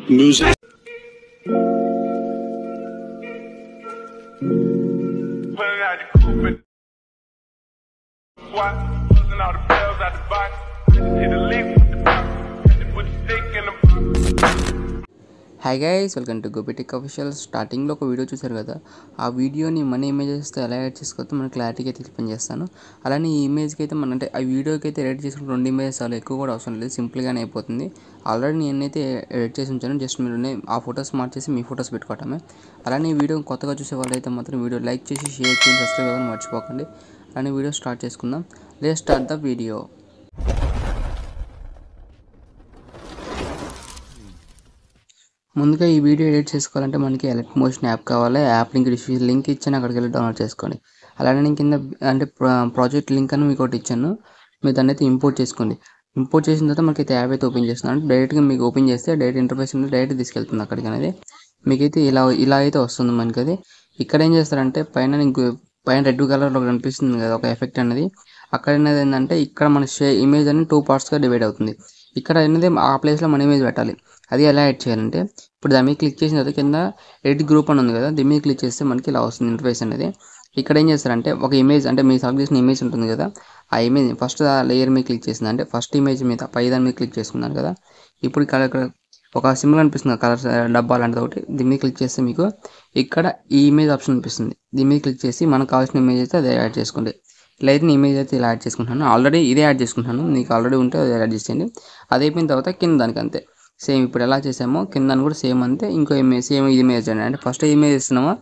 Music. Pulling out the coupe and swat, pushing all the bells out the box. Hit the leaf with the box, put the stick in the hi guys, welcome to Gopitech official. స్టార్టింగ్లో ఒక video చూసారు కదా, ఆ వీడియోని మన ఇమేజెస్తో ఎలా edit చేసుకోవద్దో మనకు క్లారిటీగా అయితే ఎక్స్ప్లెయిన్ చేస్తాను. అలానే ఈ ఇమేజ్కి అయితే మన అంటే ఆ వీడియోకి అయితే ఎడిట్ చేసుకుని 2 ఇమేజెస్ చాలా ఎక్కువ కూడా అవసరం లేదు, సింపుల్గానే అయిపోతుంది. ఆల్రెడీ నేనైతే ఎడిట్ చేసి ఉంచాను, జస్ట్ మీరు ఆ ఫొటోస్ మార్చేసి మీ ఫొటోస్ పెట్టుకోవటమే. అలానే ఈ వీడియో కొత్తగా చూసే వాళ్ళైతే మాత్రం వీడియో లైక్ చేసి షేర్ చేసి సబ్స్క్రైబ్ అవ్వని మర్చిపోకండి. అలానే వీడియో స్టార్ట్ చేసుకుందాం. Let's start the video. ముందుగా ఈ వీడియో ఎడిట్ చేసుకోవాలంటే మనకి ఎలక్ట్ మోషన్ యాప్ కావాలి. యాప్ లింక్ ఇచ్చాను, అక్కడికి వెళ్ళి డౌన్లోడ్ చేసుకోండి. అలానే నేను కింద అంటే ప్రాజెక్ట్ లింక్ అని మీకు ఒకటి ఇచ్చాను, మీరు దాన్ని అయితే ఇంపోర్ట్ చేసుకోండి. ఇంపోర్ట్ చేసిన తర్వాత మనకి అయితే యాప్ అయితే ఓపెన్ చేస్తున్నాను. డైరెక్ట్గా మీకు ఓపెన్ చేస్తే డైరెక్ట్ ఇంటర్ఫేస్ ఉంది, డైరెక్ట్ తీసుకెళ్తుంది అక్కడికి అనేది. మీకైతే ఇలా అయితే వస్తుంది మనకి. అది ఇక్కడ ఏం చేస్తారంటే పైన రెడ్ కలర్లో కనిపిస్తుంది కదా ఒక ఎఫెక్ట్ అనేది, అక్కడ అనేది ఏంటంటే ఇక్కడ మన ఇమేజ్ అనేది 2 పార్ట్స్గా డివైడ్ అవుతుంది. ఇక్కడ అనేది ఆ ప్లేస్లో మన ఇమేజ్ పెట్టాలి. అది ఎలా యాడ్ చేయాలంటే ఇప్పుడు దాని మీద క్లిక్ చేసిన తర్వాత కింద ఎడిట్ గ్రూప్ అని ఉంది కదా, దీని మీద క్లిక్ చేస్తే మనకి ఇలా వస్తుంది ఇంటర్ఫేస్ అనేది. ఇక్కడ ఏం చేస్తారంటే ఒక ఇమేజ్ అంటే మీరు సెలెక్ట్ చేసిన ఇమేజ్ ఉంటుంది కదా, ఆ ఇమేజ్ ఫస్ట్ ఆ లేయర్ మీద క్లిక్ చేసింది అంటే ఫస్ట్ ఇమేజ్ మీద దాని మీద క్లిక్ చేసుకున్నాను కదా. ఇప్పుడు ఇక్కడ ఒక సింబల్ అనిపిస్తుంది కలర్ డబ్బా లాంటిది ఒకటి, దీని మీద క్లిక్ చేస్తే మీకు ఇక్కడ ఈ ఇమేజ్ ఆప్షన్ అనిపిస్తుంది. దీని మీద క్లిక్ చేసి మనకు కావాల్సిన ఇమేజ్ అయితే అది యాడ్ చేసుకోండి. ఇలా అయితే ఇమేజ్ అయితే ఇలా యాడ్ చేసుకుంటాను. ఆల్రెడీ ఇదే యాడ్ చేసుకుంటాను, మీకు ఆల్రెడీ ఉంటే అది యాడ్ చేసేయండి. అది అయిపోయిన తర్వాత కింద దానికి అంతే సేమ్ ఇప్పుడు ఎలా చేసామో కింద కూడా సేమ్ అంతే. ఇంకో ఇమేజ్ సేమ్ ఇమేజ్ అండి, అంటే ఫస్ట్ ఇమేజ్ ఇస్తున్నామో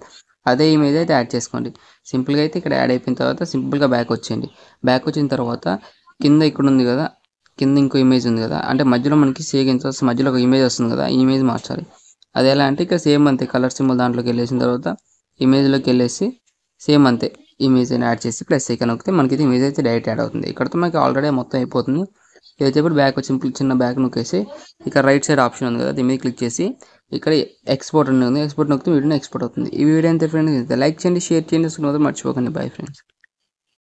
అదే ఇమేజ్ అయితే యాడ్ చేసుకోండి. సింపుల్గా అయితే ఇక్కడ యాడ్ అయిపోయిన తర్వాత సింపుల్గా బ్యాక్ వచ్చేయండి. బ్యాక్ వచ్చిన తర్వాత కింద ఇక్కడ ఉంది కదా, కింద ఇంకో ఇమేజ్ ఉంది కదా, అంటే మధ్యలో మనకి మధ్యలో ఒక ఇమేజ్ వస్తుంది కదా, ఈ ఇమేజ్ మార్చాలి. అది ఎలా అంటే ఇక్కడ సేమ్ అంతే కలర్ సింబల్ దాంట్లోకి వెళ్ళేసిన తర్వాత ఇమేజ్లోకి వెళ్ళేసి సేమ్ అంతే ఇమేజ్ అని యాడ్ చేసి ప్లస్ ఐకాన్ నొక్కితే మనకి ఇమేజ్ అయితే డైరెక్ట్ యాడ్ అవుతుంది. ఇక్కడతో మనకి ఆల్రెడీ మొత్తం అయిపోతుంది. ఇదైతే ఇప్పుడు బ్యాక్ వచ్చి చిన్న బ్యాక్ నొక్కేసి ఇక్కడ రైట్ సైడ్ ఆప్షన్ ఉంది కదా, దీని మీద క్లిక్ చేసి ఇక్కడ ఎక్స్పోర్ట్ అని ఉంది, ఎక్స్పోర్ట్ నొక్కితే వీడియోని ఎక్స్పోర్ట్ అవుతుంది. ఈ వీడియో ఎంత ఫ్రెండ్స్ లైక్ చేయండి, షేర్ చేయండి, మర్చిపోకండి. Bye friends.